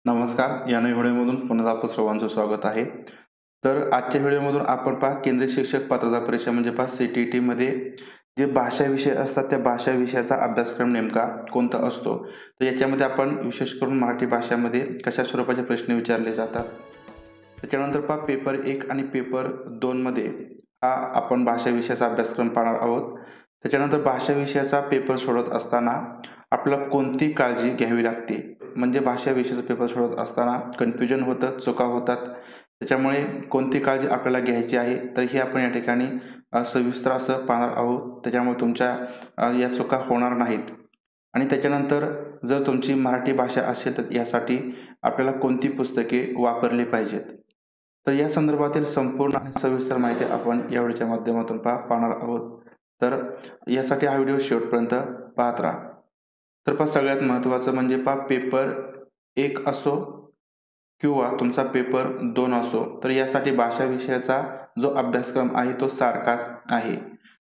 नमस्कार. या नवीन व्हिडिओमधून पुन्हा आपलं सर्वांचं स्वागत आहे. तर आजच्या व्हिडिओमधून आपण केंद्रीय शिक्षक पात्रता परीक्षा म्हणजे CTET मध्ये जे भाषा विषय असतात त्या भाषा विषयाचा अभ्यासक्रम नेमका कोणता असतो. तर याच्यामध्ये आपण विशेष करून मराठी भाषेमध्ये कशा स्वरूपाचे प्रश्न विचारले जातात. त्याच्यानंतर पेपर 1 आणि पेपर 2 मध्ये आपण भाषा विषयाचा अभ्यासक्रम पाहणार आहोत. त्याच्यानंतर भाषा विषयाचा पेपर सोडवत असताना आपल्याला कोणती काळजी घ्यावी लागते. म्हणजे भाषा विषयाचा पेपर सोडवत असताना कन्फ्युजन होतं, चुका होतात. त्याच्यामुळे कोणती काळजी आपल्याला घ्यायची आहे तर ही आपण या ठिकाणी सविस्तर असं पाहणार आहोत. त्याच्यामुळे तुमच्या या चुका होणार नाहीत. आणि त्याच्यानंतर जर तुमची मराठी भाषा असेल तर यासाठी आपल्याला कोणती पुस्तके वापरली पाहिजेत. तर या संदर्भातील संपूर्ण आणि सविस्तर माहिती आपण या व्हिडिओच्या माध्यमातून पाहणार आहोत. तर यासाठी हा व्हिडिओ शेवटपर्यंत पाहत राहा. तर सगळ्यात महत्त्वाचं म्हणजे पेपर 1 असो किंवा तुमचा पेपर 2 असो तर यासाठी भाषा विषयाचा जो अभ्यासक्रम आहे तो सारखाच आहे.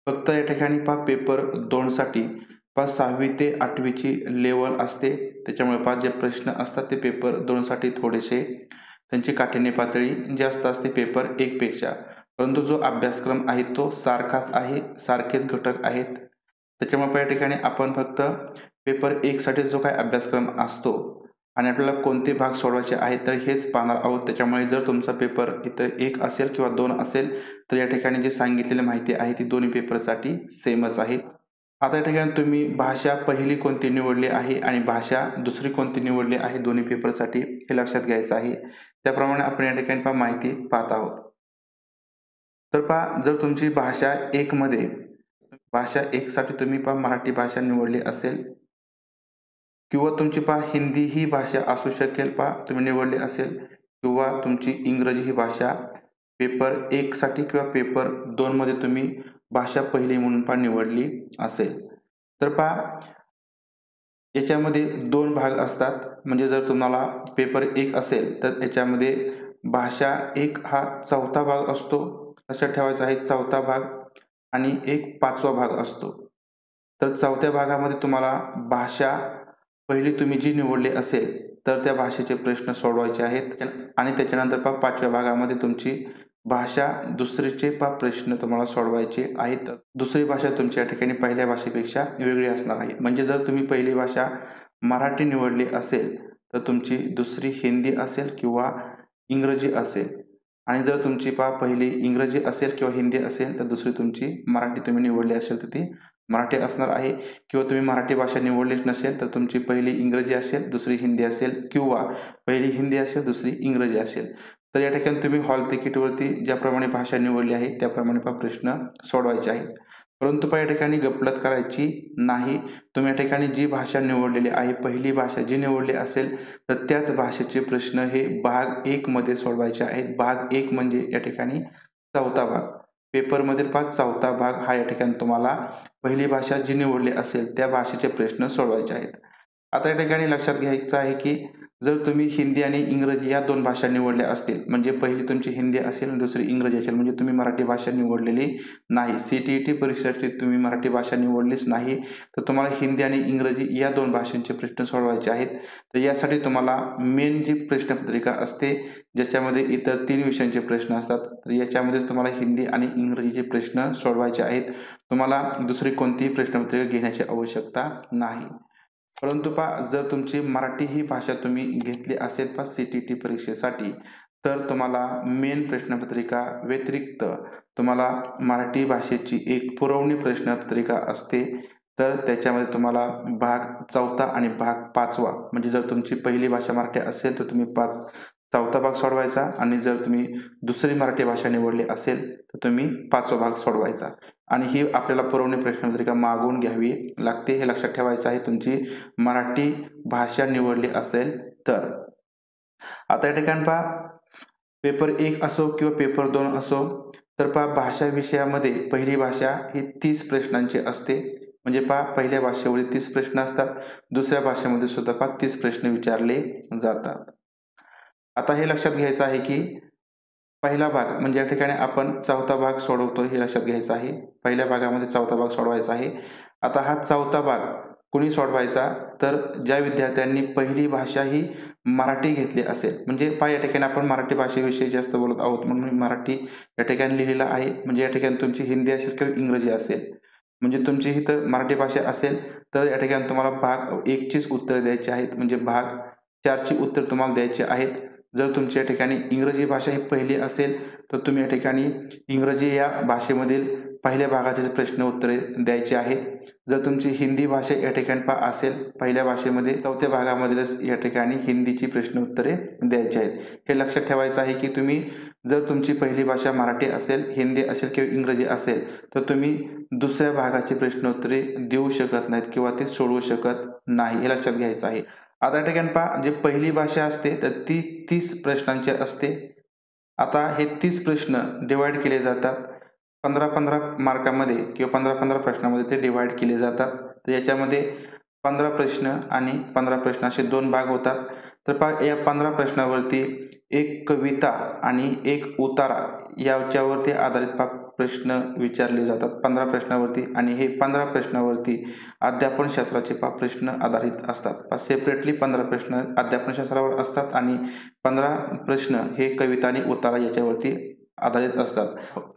फक्त या ठिकाणी पेपर 2 साठी 6वी ते 8वी ची लेवल असते. त्याच्यामुळे जे प्रश्न असतात ते पेपर 2 साठी थोडेसे त्यांची काठिण्य पातळी जास्त असते पेपर 1 पेक्षा. परंतु जो अभ्यासक्रम आहे तो सारखाच आहे, सारखेच घटक आहेत. त्याच्यामुळे या ठिकाणी आपण फक्त पेपर 1 साठी जो काही अभ्यासक्रम असतो आणि आपल्याला कोणते भाग सोडवायचे आहेत तर हेच पाहणार आहोत. त्याच्यामुळे जर तुमचा पेपर इथं 1 असेल किंवा 2 असेल तर या ठिकाणी जी सांगितलेली माहिती आहे ती दोन्ही पेपरसाठी सेमच आहे. आता या ठिकाणी तुम्ही भाषा पहिली कोणती निवडली आहे आणि भाषा दुसरी कोणती निवडली आहे दोन्ही पेपरसाठी हे लक्षात घ्यायचं आहे. त्याप्रमाणे आपण या ठिकाणी माहिती पाहत आहोत. तर जर तुमची भाषा 1 मध्ये भाषा 1 साठी तुम्ही मराठी भाषा निवडली असेल किंवा तुमची हिंदी ही भाषा असू शकेल तुम्ही निवडली असेल किंवा तुमची इंग्रजी ही भाषा पेपर 1 साठी किंवा पेपर 2 मध्ये तुम्ही भाषा पहिली म्हणून निवडली असेल तर याच्यामध्ये 2 भाग असतात. म्हणजे जर तुम्हाला पेपर 1 असेल तर याच्यामध्ये भाषा 1 हा चौथा भाग असतो. लक्षात ठेवायचा आहे, चौथा भाग आणि एक 5वा भाग असतो. तर चौथ्या भागामध्ये तुम्हाला भाषा पहिली तुम्ही जी निवडली असेल तर त्या भाषेचे प्रश्न सोडवायचे आहेत आणि त्याच्यानंतर 5व्या भागामध्ये तुमची भाषा दुसरीचे प्रश्न तुम्हाला सोडवायचे आहेत. दुसरी भाषा तुमची या ठिकाणी पहिल्या भाषेपेक्षा वेगळी असणार आहे. म्हणजे जर तुम्ही पहिली भाषा मराठी निवडली असेल तर तुमची दुसरी हिंदी असेल किंवा इंग्रजी असेल आणि जर तुमची पहिली इंग्रजी असेल किंवा हिंदी असेल तर दुसरी तुमची मराठी तुम्ही निवडली असेल तर ती मराठी असणार आहे. किंवा तुम्ही मराठी भाषा निवडलीच नसेल तर तुमची पहिली इंग्रजी असेल, दुसरी हिंदी असेल किंवा पहिली हिंदी असेल, दुसरी इंग्रजी असेल. तर या ठिकाणी तुम्ही हॉल तिकीटवरती ज्याप्रमाणे भाषा निवडली आहे त्याप्रमाणे प्रश्न सोडवायचे आहेत. परंतु या ठिकाणी गफलत करायची नाही. तुम्ही या ठिकाणी जी भाषा निवडलेली आहे, पहिली भाषा जी निवडली असेल तर त्याच भाषेचे प्रश्न हे भाग 1 मध्ये सोडवायचे आहेत. भाग 1 म्हणजे या ठिकाणी चौथा भाग. पेपरमधील चौथा भाग हा या ठिकाणी तुम्हाला पहिली भाषा जी निवडली असेल त्या भाषेचे प्रश्न सोडवायचे आहेत. आता या ठिकाणी लक्षात घ्यायचं आहे की जर तुम्ही हिंदी आणि इंग्रजी या 2 भाषा निवडल्या असतील म्हणजे पहिली तुमची हिंदी असेल आणि दुसरी इंग्रजी असेल म्हणजे तुम्ही मराठी भाषा निवडलेली नाही. CTET परीक्षेसाठी तुम्ही मराठी भाषा निवडलीच नाही तर तुम्हाला हिंदी आणि इंग्रजी या 2 भाषांचे प्रश्न सोडवायचे आहेत. तर यासाठी तुम्हाला मेन जी प्रश्नपत्रिका असते ज्याच्यामध्ये इतर 3 विषयांचे प्रश्न असतात तर याच्यामध्ये तुम्हाला हिंदी आणि इंग्रजीचे प्रश्न सोडवायचे आहेत. तुम्हाला दुसरी कोणतीही प्रश्नपत्रिका घेण्याची आवश्यकता नाही. परंतु जर तुमची मराठी ही भाषा तुम्ही घेतली असेल CTET परीक्षेसाठी तर तुम्हाला मेन प्रश्नपत्रिका व्यतिरिक्त तुम्हाला मराठी भाषेची एक पुरवणी प्रश्नपत्रिका असते. तर त्याच्यामध्ये तुम्हाला भाग 4था आणि भाग 5वा म्हणजे जर तुमची पहिली भाषा मराठी असेल तर तुम्ही चौथा भाग सोडवायचा आणि जर तुम्ही दुसरी मराठी भाषा निवडली असेल तर तुम्ही 5वा भाग सोडवायचा आणि ही आपल्याला पुरवणी प्रश्नपत्रिका मागवून घ्यावी लागते. हे लक्षात ठेवायचं आहे तुमची मराठी भाषा निवडली असेल तर. आता या ठिकाणी पेपर 1 असो किंवा पेपर 2 असो तर भाषा विषयामध्ये पहिली भाषा ही 30 प्रश्नांची असते. म्हणजे पहिल्या भाषेमध्ये 30 प्रश्न असतात, दुसऱ्या भाषेमध्ये सुद्धा 30 प्रश्न विचारले जातात. आता हे लक्षात घ्यायचं आहे की पहिला भाग म्हणजे या ठिकाणी आपण चौथा भाग सोडवतो हे लक्षात घ्यायचं आहे. पहिल्या भागामध्ये चौथा भाग सोडवायचा आहे. आता हा चौथा भाग कोणी सोडवायचा, तर ज्या विद्यार्थ्यांनी पहिली भाषा ही मराठी घेतली असेल. म्हणजे पहा या ठिकाणी आपण मराठी भाषेविषयी जास्त बोलत आहोत म्हणून मी मराठी या ठिकाणी लिहिलेलं आहे. म्हणजे या ठिकाणी तुमची हिंदी असेल किंवा इंग्रजी असेल. म्हणजे तुमची ही तर मराठी भाषा असेल तर या ठिकाणी तुम्हाला भाग 1 चीच उत्तरे द्यायची आहेत. म्हणजे भाग 4 ची उत्तर तुम्हाला द्यायची आहेत. जर तुमच्या या ठिकाणी इंग्रजी भाषा ही पहिली असेल तर तुम्ही या ठिकाणी इंग्रजी या भाषेमधील पहिल्या भागाचे प्रश्न उत्तरे द्यायची आहेत. जर तुमची हिंदी भाषा या ठिकाणी असेल पहिल्या भाषेमध्ये 4थ्या भागामधीलच या ठिकाणी हिंदीची प्रश्न उत्तरे द्यायची आहेत. हे लक्षात ठेवायचं आहे की तुम्ही जर तुमची पहिली भाषा मराठी असेल, हिंदी असेल किंवा इंग्रजी असेल तर तुम्ही दुसऱ्या भागाची प्रश्न उत्तरे देऊ शकत नाहीत किंवा ते सोडवू शकत नाही. हे लक्षात घ्यायचं आहे. आता या ठिकाणी पहा जे पहिली भाषा असते तर ती 30 प्रश्नांची असते. आता हे 30 प्रश्न डिवाइड केले जातात 15-15 मार्कामध्ये किंवा 15-15 प्रश्नामध्ये ते डिवाइड केले जातात. तर याच्यामध्ये 15 प्रश्न आणि 15 प्रश्न असे 2 भाग होतात. तर पहा या 15 प्रश्नावरती एक कविता आणि एक उतारा याच्यावरती आधारित प्रश्न विचारले जातात 15 प्रश्नावरती. आणि हे 15 प्रश्नावरती अध्यापनशास्त्राचे प्रश्न आधारित असतात. सेपरेटली 15 प्रश्न अध्यापनशास्त्रावर असतात आणि 15 प्रश्न हे कविता आणि उतारा याच्यावरती आधारित असतात.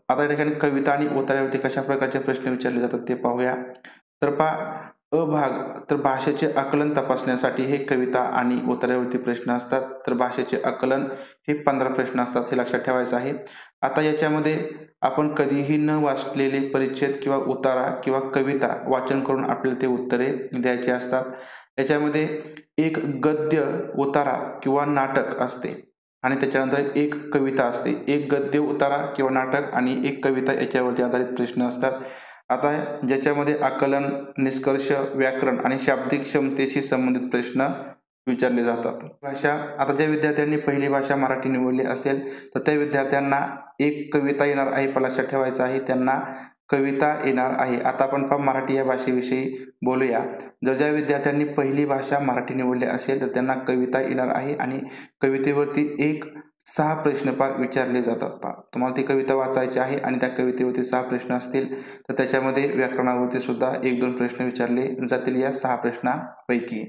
आता या ठिकाणी कविता आणि उतार्यावरती कशा प्रकारचे प्रश्न विचारले जातात ते पाहूया. तर पहा अ भाग तर भाषेचे आकलन तपासण्यासाठी हे कविता आणि उतार्यावरती प्रश्न असतात. तर भाषेचे आकलन हे 15 प्रश्न असतात. हे लक्षात ठेवायचं आहे. आता याच्यामध्ये आपण कधीही न वाचलेले परिच्छेद किंवा उतारा किंवा कविता वाचन करून आपल्याला ते उत्तरे द्यायचे असतात. याच्यामध्ये एक गद्य उतारा किंवा नाटक असते आणि त्याच्यानंतर एक कविता असते. एक गद्य उतारा किंवा नाटक आणि एक कविता याच्यावरती आधारित प्रश्न असतात. आता ज्याच्यामध्ये आकलन, निष्कर्ष, व्याकरण आणि शाब्दिक क्षमतेशी संबंधित प्रश्न विचारले जातात. भाषा आता ज्या विद्यार्थ्यांनी पहिली भाषा मराठी निवडली असेल तर त्या विद्यार्थ्यांना एक कविता येणार आहे. लक्षात ठेवायचं आहे त्यांना कविता येणार आहे. आता आपण मराठी या भाषेविषयी बोलूया. जर ज्या विद्यार्थ्यांनी पहिली भाषा मराठी निवडली असेल तर त्यांना कविता येणार आहे आणि कवितेवरती 6 प्रश्न विचारले जातात. तुम्हाला ती कविता वाचायची आहे आणि त्या कवितेवरती 6 प्रश्न असतील तर त्याच्यामध्ये व्याकरणावरती सुद्धा 1-2 प्रश्न विचारले जातील या 6 प्रश्नापैकी.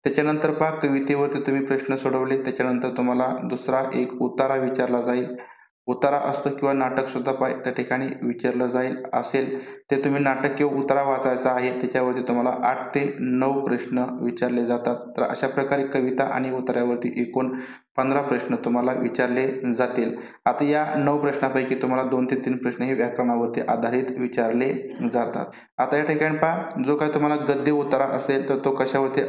त्याच्यानंतर कवितेवरती तुम्ही प्रश्न सोडवले त्याच्यानंतर तुम्हाला दुसरा एक उतारा विचारला जाईल. उतारा असतो किंवा नाटक सुद्धा त्या ठिकाणी विचारलं जाईल असेल ते तुम्ही नाटक किंवा उतारा वाचायचा आहे. त्याच्यावरती तुम्हाला 8 ते 9 प्रश्न विचारले जातात. तर अशा प्रकारे कविता आणि उतार्यावरती एकूण 15 प्रश्न तुम्हाला विचारले जातील. आता या 9 प्रश्नापैकी तुम्हाला 2 ते 3 प्रश्न हे व्याकरणावरती आधारित विचारले जातात. आता या ठिकाणी जो काही तुम्हाला गद्य उतारा असेल तर तो कशावरती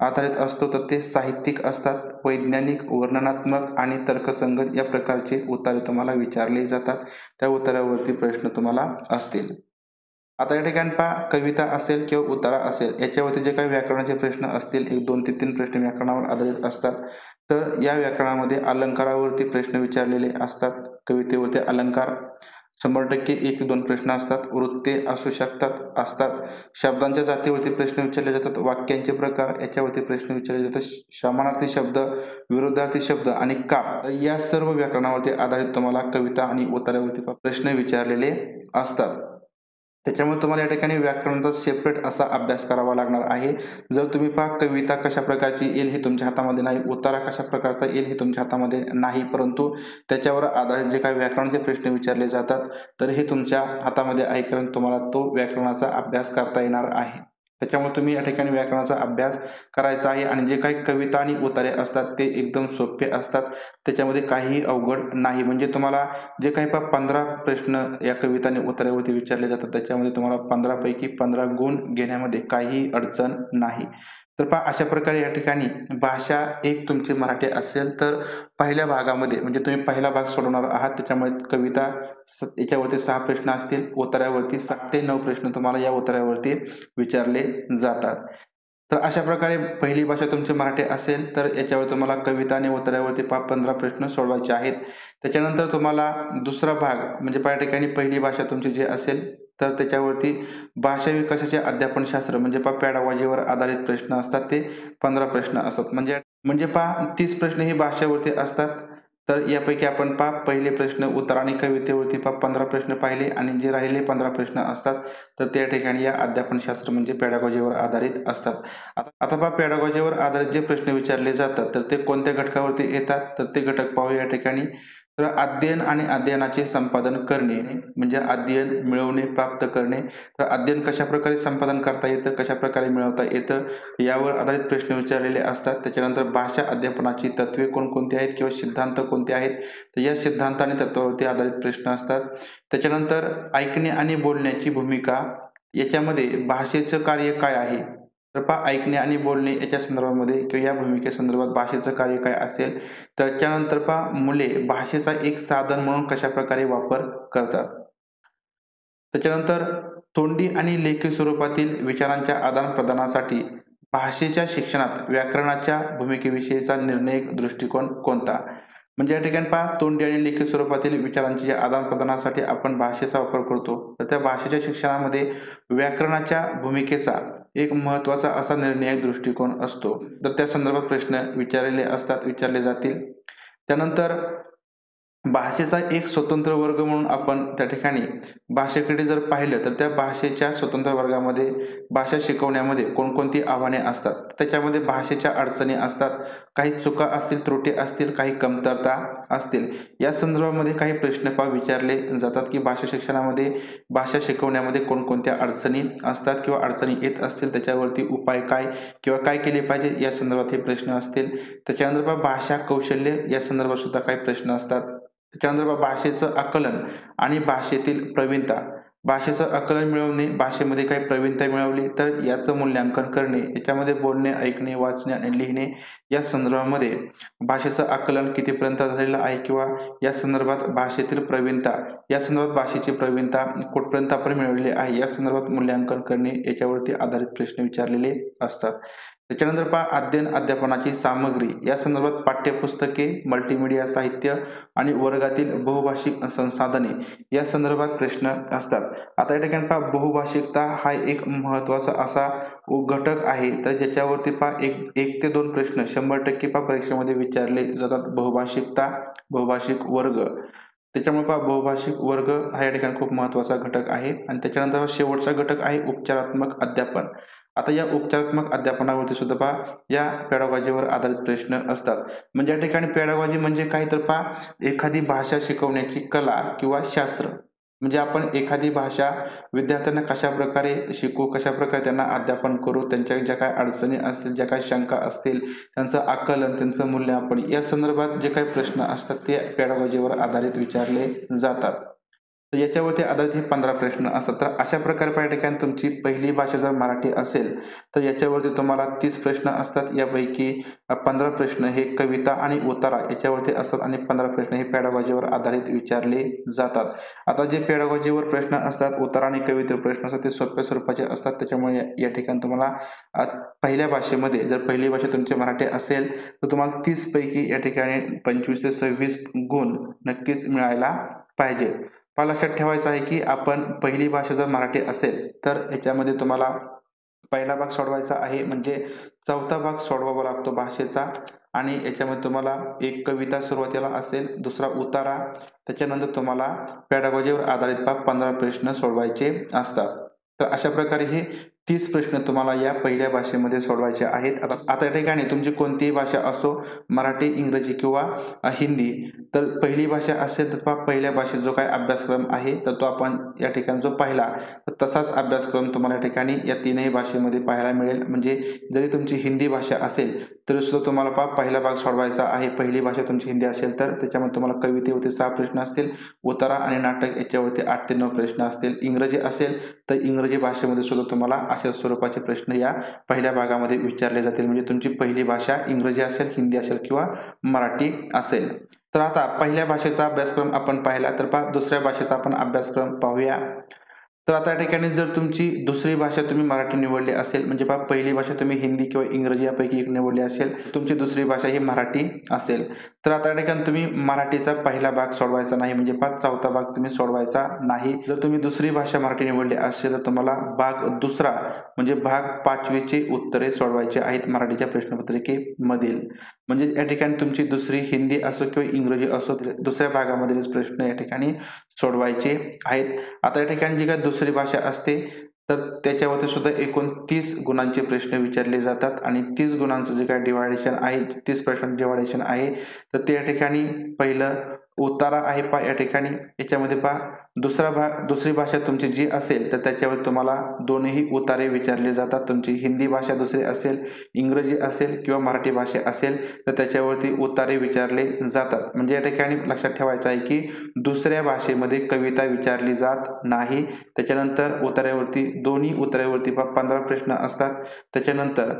आधारित असतो तर ते साहित्यिक असतात. वैज्ञानिक, वर्णनात्मक आणि तर्कसंगत या प्रकारचे उतारे तुम्हाला विचारले जातात. त्या उतारावरती प्रश्न तुम्हाला असतील. आता या ठिकाणी कविता असेल किंवा उतारा असेल याच्यावरती जे काही व्याकरणाचे प्रश्न असतील 1-2 ते 3 प्रश्न व्याकरणावर आधारित असतात. तर या व्याकरणामध्ये अलंकारावरती प्रश्न विचारलेले असतात. कवितेवरती अलंकार 100% 1 ते 2 प्रश्न असतात. वृत्ते असू असतात. शब्दांच्या जातीवरती प्रश्न विचारले जातात. वाक्यांचे प्रकार याच्यावरती प्रश्न विचारले जातात. समानार्थी शब्द, विरुद्धार्थी शब्द आणि काळ या सर्व व्याकरणावरती आधारित तुम्हाला कविता आणि उतार्यावरती प्रश्न विचारलेले असतात. त्याच्यामुळे तुम्हाला या ठिकाणी व्याकरणाचा सेपरेट असा अभ्यास करावा लागणार आहे. जर तुम्ही कविता कशा प्रकारची येईल हे तुमच्या हातामध्ये नाही, उतारा कशा प्रकारचा येईल हे तुमच्या हातामध्ये नाही, परंतु त्याच्यावर आधारित जे काही व्याकरणाचे प्रश्न विचारले जातात तर हे तुमच्या हातामध्ये आहे, कारण तुम्हाला तो व्याकरणाचा अभ्यास करता येणार आहे. त्याच्यामुळे तुम्ही या ठिकाणी व्याकरणाचा अभ्यास करायचा आहे. आणि जे काही कविता आणि उतारे असतात ते एकदम सोपे असतात. त्याच्यामध्ये काहीही अवघड नाही. म्हणजे तुम्हाला जे काही 15 प्रश्न या कविता आणि उतार्यावरती विचारले जातात त्याच्यामध्ये तुम्हाला 15 पैकी 15 गुण घेण्यामध्ये काहीही अडचण नाही. तर अशा प्रकारे या ठिकाणी भाषा एक तुमची मराठी असेल तर पहिल्या भागामध्ये म्हणजे तुम्ही पहिला भाग सोडवणार आहात. त्याच्यामुळे कविता याच्यावरती 6 प्रश्न असतील. उतार्यावरती 7 ते 9 प्रश्न तुम्हाला या उतार्यावरती विचारले जातात. तर अशा प्रकारे पहिली भाषा तुमची मराठी असेल तर याच्यावर तुम्हाला कविता आणि उतार्यावरती 15 प्रश्न सोडवायचे आहेत. त्याच्यानंतर तुम्हाला दुसरा भाग म्हणजे या ठिकाणी पहिली भाषा तुमची जी असेल तर त्याच्यावरती भाषा विकासाचे अध्यापनशास्त्र म्हणजे पॅडागॉजीवर आधारित प्रश्न असतात. ते 15 प्रश्न असतात. म्हणजे 30 प्रश्न हे भाषेवरती असतात. तर यापैकी आपण पहिले प्रश्न उत्तर आणि कवितेवरती 15 प्रश्न पाहिले आणि जे राहिलेले 15 प्रश्न असतात तर त्या ठिकाणी या अध्यापनशास्त्र म्हणजे पेडागॉजीवर आधारित असतात. आता पेडागॉजीवर आधारित जे प्रश्न विचारले जातात तर ते कोणत्या घटकावरती येतात तर ते घटक पाहू या ठिकाणी. तर अध्ययन आणि अध्ययनाचे संपादन करणे म्हणजे अध्ययन मिळवणे, प्राप्त करणे. तर अध्ययन कशा प्रकारे संपादन करता येतं, कशा प्रकारे मिळवता येतं यावर आधारित प्रश्न विचारलेले असतात. त्याच्यानंतर भाषा अध्यापनाची तत्वे कोणकोणती आहेत किंवा सिद्धांत कोणते आहेत तर या सिद्धांत आणि तत्वावरती आधारित प्रश्न असतात. त्याच्यानंतर ऐकणे आणि बोलण्याची भूमिका याच्यामध्ये भाषेचं कार्य काय आहे तर ऐकणे आणि बोलणे याच्या संदर्भामध्ये किंवा या भूमिकेसंदर्भात भाषेचं कार्य काय असेल. त्याच्यानंतर मुले भाषेचा एक साधन म्हणून कशा प्रकारे वापर करतात. त्याच्यानंतर तोंडी आणि लेखी स्वरूपातील विचारांच्या आदान प्रदानासाठी भाषेच्या शिक्षणात व्याकरणाच्या भूमिकेविषयीचा निर्णायक दृष्टिकोन कोणता. म्हणजे या ठिकाणी तोंडी आणि लेखी स्वरूपातील विचारांच्या आदान प्रदानासाठी आपण भाषेचा वापर करतो तर त्या भाषेच्या शिक्षणामध्ये व्याकरणाच्या भूमिकेचा एक महत्वाचा असा निर्णायक दृष्टिकोन असतो. तर त्या संदर्भात प्रश्न विचारले जातील. त्यानंतर भाषेचा एक स्वतंत्र वर्ग म्हणून आपण त्या ठिकाणी भाषेकडे जर पाहिलं तर त्या भाषेच्या स्वतंत्र वर्गामध्ये भाषा शिकवण्यामध्ये कोणकोणती आव्हाने असतात. त्याच्यामध्ये भाषेच्या अडचणी असतात, काही चुका असतील, त्रुटी असतील, काही कमतरता असतील. या संदर्भामध्ये काही प्रश्न विचारले जातात की भाषा शिक्षणामध्ये भाषा शिकवण्यामध्ये कोणकोणत्या अडचणी असतात किंवा अडचणी येत असतील त्याच्यावरती उपाय काय किंवा काय केले पाहिजे या संदर्भात हे प्रश्न असतील. त्याच्यानंतर भाषा कौशल्य या संदर्भात सुद्धा काही प्रश्न असतात. त्याच्यानंतर भाषेचं आकलन आणि भाषेतील प्रवीणता. भाषेचं आकलन मिळवणे, भाषेमध्ये काही प्रवीणता मिळवली तर याचं मूल्यांकन करणे. याच्यामध्ये बोलणे, ऐकणे, वाचणे आणि लिहिणे या संदर्भामध्ये भाषेचं आकलन कितीपर्यंत झालेलं आहे किंवा या संदर्भात भाषेतील प्रवीणता, या संदर्भात भाषेची प्रवीणता कुठपर्यंत आपण मिळवलेली आहे या संदर्भात मूल्यांकन करणे याच्यावरती आधारित प्रश्न विचारलेले असतात. त्याच्यानंतर अध्ययन अध्यापनाची सामग्री या संदर्भात पाठ्यपुस्तके, मल्टीमीडिया साहित्य आणि वर्गातील बहुभाषिक संसाधने या संदर्भात प्रश्न असतात. आता या ठिकाणी बहुभाषिकता हा एक महत्वाचा असा घटक आहे तर ज्याच्यावरती एक ते दोन प्रश्न 100% परीक्षेमध्ये विचारले जातात. बहुभाषिक वर्ग, त्याच्यामुळे बहुभाषिक वर्ग हा या ठिकाणी खूप महत्वाचा घटक आहे. आणि त्याच्यानंतर शेवटचा घटक आहे उपचारात्मक अध्यापन. आता या उपचारात्मक अध्यापनावरती सुद्धा या पेडागॉजीवर आधारित प्रश्न असतात. म्हणजे या ठिकाणी पेडागॉजी म्हणजे काय तर एखादी भाषा शिकवण्याची कला किंवा शास्त्र. म्हणजे आपण एखादी भाषा विद्यार्थ्यांना कशा प्रकारे शिकवू, कशा प्रकारे त्यांना अध्यापन करू, त्यांच्या ज्या काही अडचणी असतील, ज्या काही शंका असतील, त्यांचं आकलन, त्यांचं मूल्यमापन या संदर्भात जे काही प्रश्न असतात ते पेडागॉजीवर आधारित विचारले जातात. तर याच्यावरती आधारित हे 15 प्रश्न असतात. तर अशा प्रकारे या ठिकाणी तुमची पहिली भाषा जर मराठी असेल तर याच्यावरती तुम्हाला 30 प्रश्न असतात. यापैकी 15 प्रश्न हे कविता आणि उतारा याच्यावरती असतात आणि 15 प्रश्न हे पेडागॉजीवर आधारित विचारले जातात. आता जे पेडागॉजीवर प्रश्न असतात, उतारा आणि कवितेवर प्रश्न असतात ते सोप्या स्वरूपाचे असतात. त्याच्यामुळे या ठिकाणी तुम्हाला पहिल्या भाषेमध्ये जर पहिली भाषा तुमची मराठी असेल तर तुम्हाला 30 पैकी या ठिकाणी 25 ते 26 गुण नक्कीच मिळायला पाहिजे. लक्षात ठेवायचं आहे की आपण पहिली भाषा जर मराठी असेल तर याच्यामध्ये तुम्हाला पहिला भाग सोडवायचा आहे, म्हणजे चौथा भाग सोडवावा लागतो भाषेचा. आणि याच्यामध्ये तुम्हाला एक कविता सुरुवातीला असेल, दुसरा उतारा, त्याच्यानंतर तुम्हाला पेडागॉजीवर आधारित 15 प्रश्न सोडवायचे असतात. तर अशा प्रकारे हे 30 प्रश्न तुम्हाला या पहिल्या भाषेमध्ये सोडवायचे आहेत. आता या ठिकाणी तुमची कोणतीही भाषा असो, मराठी, इंग्रजी किंवा हिंदी, तर पहिली भाषा असेल तर पहिल्या भाषेत जो काही अभ्यासक्रम आहे तर तो आपण या ठिकाणी जो पाहिला तर तसाच अभ्यासक्रम तुम्हाला या ठिकाणी या तीनही भाषेमध्ये पाहायला मिळेल. म्हणजे जरी तुमची हिंदी भाषा असेल तरी सुद्धा तुम्हाला पहिला भाग सोडवायचा आहे. पहिली भाषा तुमची हिंदी असेल तर त्याच्यामध्ये तुम्हाला कवितेवरती 6 प्रश्न असतील, उतारा आणि नाटक याच्यावरती 8 ते 9 प्रश्न असतील. इंग्रजी असेल तर इंग्रजी भाषेमध्ये सुद्धा तुम्हाला अशा स्वरूपाचे प्रश्न या पहिल्या भागामध्ये विचारले जातील. म्हणजे तुमची पहिली भाषा इंग्रजी असेल, हिंदी असेल किंवा मराठी असेल. तर आता पहिल्या भाषेचा अभ्यासक्रम आपण पाहिला तर दुसऱ्या भाषेचा आपण अभ्यासक्रम पाहूया. तर आता या ठिकाणी जर तुमची दुसरी भाषा तुम्ही मराठी निवडली असेल, म्हणजे पहा पहिली भाषा तुम्ही हिंदी किंवा इंग्रजी यापैकी एक निवडली असेल, तुमची दुसरी भाषा ही मराठी असेल, तर आता या ठिकाणी तुम्ही मराठीचा पहिला भाग सोडवायचा नाही, म्हणजे पहा चौथा भाग तुम्ही सोडवायचा नाही. जर तुम्ही दुसरी भाषा मराठी निवडली असेल तर तुम्हाला भाग दुसरा म्हणजे भाग 5वीची उत्तरे सोडवायची आहेत मराठीच्या प्रश्नपत्रिकेमधील. म्हणजे या ठिकाणी तुमची दुसरी हिंदी असो किंवा इंग्रजी असो, दुसऱ्या भागामधील प्रश्न या ठिकाणी सोडवायचे आहेत. आता या ठिकाणी जी काही दुसरी भाषा असते तर त्याच्यावरती सुद्धा एकूण 30 गुणांचे प्रश्न विचारले जातात आणि 30 गुणांचं जे काही डिवायडेशन आहे, 30 प्रश्न डिवायडेशन आहे, तर ते या ठिकाणी पहिलं उतारा आहे पहा या ठिकाणी. याच्यामध्ये पहा दुसरी भाषा तुमची जी असेल तर त्याच्यावर तुम्हाला दोन्ही उतारे विचारले जातात. तुमची हिंदी भाषा दुसरी असेल, इंग्रजी असेल किंवा मराठी भाषा असेल तर त्याच्यावरती उतारे विचारले जातात. म्हणजे या ठिकाणी लक्षात ठेवायचं आहे की दुसऱ्या भाषेमध्ये कविता विचारली जात नाही. त्याच्यानंतर उतार्यावरती दोन्ही उतार्यावरती 15 प्रश्न असतात. त्याच्यानंतर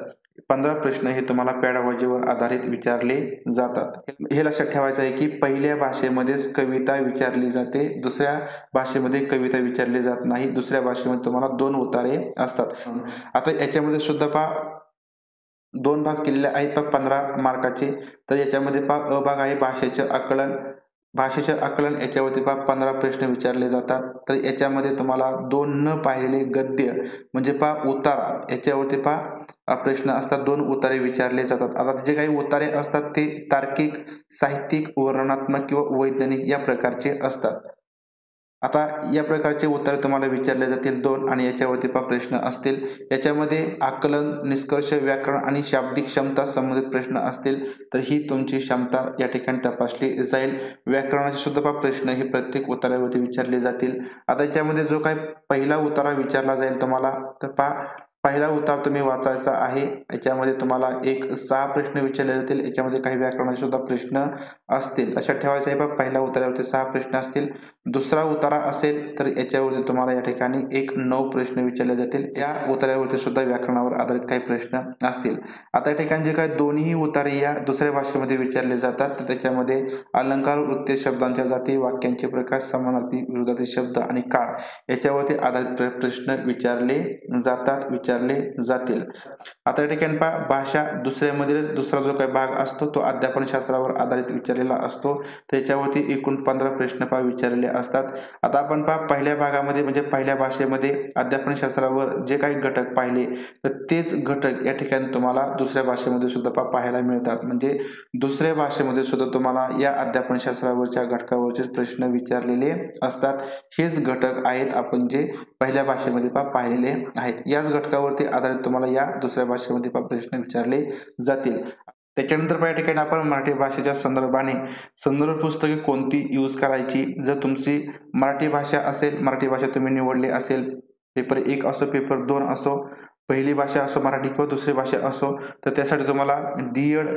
15 प्रश्न हे तुम्हाला पॅडागॉजीवर आधारित विचारले जातात. हे लक्षात ठेवायचं आहे की पहिल्या भाषेमध्येच कविता विचारली जाते, दुसऱ्या भाषेमध्ये कविता विचारली जात नाही. दुसऱ्या भाषेमध्ये तुम्हाला 2 उतारे असतात. आता याच्यामध्ये सुद्धा पहा 2 भाग केलेले आहेत 15 मार्काचे. तर याच्यामध्ये पहा अ भाग आहे भाषेचे आकलन. भाषेचे आकलन याच्यावरती पहा 15 प्रश्न विचारले जातात. तर याच्यामध्ये तुम्हाला 2 न पाहिलेले गद्य म्हणजे पहा उतारा याच्यावरती पहा प्रश्न असतात, 2 उतारे विचारले जातात. आता जे काही उतारे असतात ते तार्किक, साहित्यिक, वर्णनात्मक किंवा वैज्ञानिक या प्रकारचे असतात. आता या प्रकारचे उत्तरे तुम्हाला विचारले जातील 2 आणि याच्यावरती पहा प्रश्न असतील. याच्यामध्ये आकलन, निष्कर्ष, व्याकरण आणि शाब्दिक क्षमता संबंधित प्रश्न असतील तर ही तुमची क्षमता या ठिकाणी तपासली जाईल. व्याकरणाचे सुद्धा पहा प्रश्न हे प्रत्येक उतारावरती विचारले जातील. आता याच्यामध्ये जो काही पहिला उतारा विचारला जाईल तुम्हाला तर पहा पहिला उतार तुम्ही वाचायचा आहे. याच्यामध्ये तुम्हाला 6 प्रश्न विचारले जातील. याच्यामध्ये काही व्याकरणाचे सुद्धा प्रश्न असतील. लक्षात ठेवायचं आहे पहा पहिल्या उतारावरती 6 प्रश्न असतील. दुसरा उतारा असेल तर याच्यावरती तुम्हाला या ठिकाणी 9 प्रश्न विचारले जातील. या उतार्यावरती सुद्धा व्याकरणावर आधारित काही प्रश्न असतील. आता या ठिकाणी जे काही दोन्ही उतारे या दुसऱ्या भाषेमध्ये विचारले जातात तर त्याच्यामध्ये अलंकार, वृत्ते, शब्दांच्या जाती, वाक्यांचे प्रकार, समानार्थी, विरोधार्थी शब्द आणि काळ याच्यावरती आधारित प्रश्न विचारले जातील. आता या ठिकाणी पहा भाषा दुसऱ्यामधील दुसरा जो काही भाग असतो तो अध्यापन शास्त्रावर आधारित विचारलेला असतो. त्याच्यावरती एकूण 15 प्रश्न पहा विचारलेले असतात. आता आपण पहा पहिल्या भागामध्ये म्हणजे पहिल्या भाषेमध्ये अध्यापन शास्त्रावर जे काही घटक पाहिले तर तेच घटक या ठिकाणी तुम्हाला दुसऱ्या भाषेमध्ये सुद्धा पाहायला मिळतात. म्हणजे दुसऱ्या भाषेमध्ये सुद्धा तुम्हाला या अध्यापन शास्त्रावरच्या घटकावरचे प्रश्न विचारलेले असतात. हेच घटक आहेत आपण जे पहिल्या भाषेमध्ये पाहिलेले आहेत. याच घटकावरती आधारित तुम्हाला या दुसऱ्या भाषेमध्ये प्रश्न विचारले जातील. त्याच्यानंतर या ठिकाणी आपण मराठी भाषेच्या संदर्भाने संदर्भ पुस्तके कोणती यूज करायची. जर तुमची मराठी भाषा असेल, मराठी भाषा तुम्ही निवडली असेल, पेपर 1 असो, पेपर 2 असो, पहिली भाषा असो मराठी किंवा दुसरी भाषा असो, तर त्यासाठी तुम्हाला डी.एड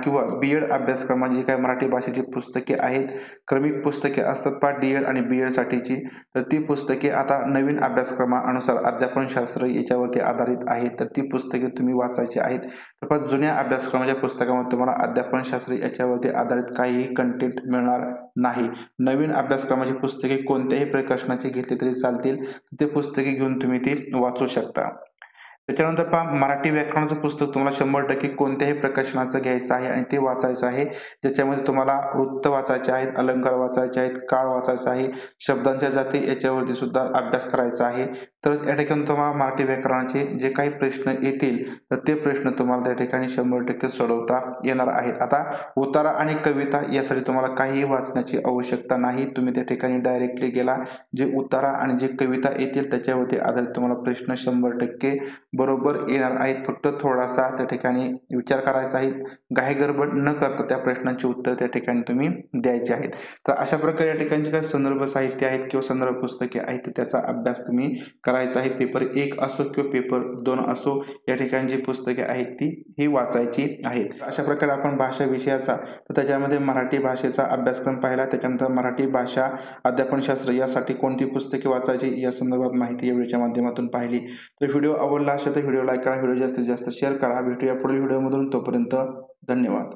किंवा बी.एड अभ्यासक्रमाची जी काही मराठी भाषेची पुस्तके आहेत, क्रमिक पुस्तके असतात पहा डी.एड आणि बी.एड साठीची, तर ती पुस्तके आता नवीन अभ्यासक्रमानुसार अध्यापनशास्त्र याच्यावरती आधारित आहेत. तर ती पुस्तके तुम्ही वाचायची आहेत. तर पण जुन्या अभ्यासक्रमाच्या पुस्तकामध्ये तुम्हाला अध्यापनशास्त्र याच्यावरती आधारित काहीही कंटेंट मिळणार नाही. नवीन अभ्यासक्रमाची पुस्तके कोणत्याही प्रकाशनाची घेतली तरी चालतील. ते पुस्तके घेऊन तुम्ही ती वाचू शकता. त्याच्यानंतर पहा मराठी व्याकरणाचं पुस्तक तुम्हाला 100% कोणत्याही प्रकाशनाचं घ्यायचं आहे आणि ते वाचायचं आहे. ज्याच्यामध्ये तुम्हाला वृत्त वाचायचे आहेत, अलंकार वाचायचे आहेत, काळ वाचायचा आहे, शब्दांच्या जाती याच्यावरती सुद्धा अभ्यास करायचा आहे. तर या ठिकाणी तुम्हाला मराठी व्याकरणाचे जे काही प्रश्न येतील तर ते प्रश्न तुम्हाला त्या ठिकाणी 100% सोडवता येणार आहेत. आता उतारा आणि कविता यासाठी तुम्हाला काहीही वाचण्याची आवश्यकता नाही. तुम्ही त्या ठिकाणी डायरेक्टली गेला, जे उतारा आणि जे कविता येतील त्याच्यावरती आधारित तुम्हाला प्रश्न 100% बरोबर येणार आहेत. फक्त थोडासा त्या ठिकाणी विचार करायचा आहे. घाई गडबड न करता त्या प्रश्नांची उत्तर त्या ठिकाणी तुम्ही द्यायची आहेत. तर अशा प्रकारे या ठिकाणी काही संदर्भ साहित्य आहेत किंवा संदर्भ पुस्तके आहेत त्याचा अभ्यास तुम्ही करायचा आहे. पेपर 1 असो किंवा पेपर 2 असो, या ठिकाणी जी पुस्तके आहेत ती ही वाचायची आहेत. अशा प्रकारे आपण भाषा विषयाचा तर त्याच्यामध्ये मराठी भाषेचा अभ्यासक्रम पाहिला. त्याच्यानंतर मराठी भाषा अध्यापनशास्त्र यासाठी कोणती पुस्तके वाचायची या संदर्भात माहिती या व्हिडिओच्या माध्यमातून पाहिली. तर व्हिडिओ आवडला असेल तर व्हिडिओ लाईक करा, व्हिडिओ जास्तीत जास्त शेअर करा. भेटूया पुढील व्हिडिओमधून. तोपर्यंत धन्यवाद.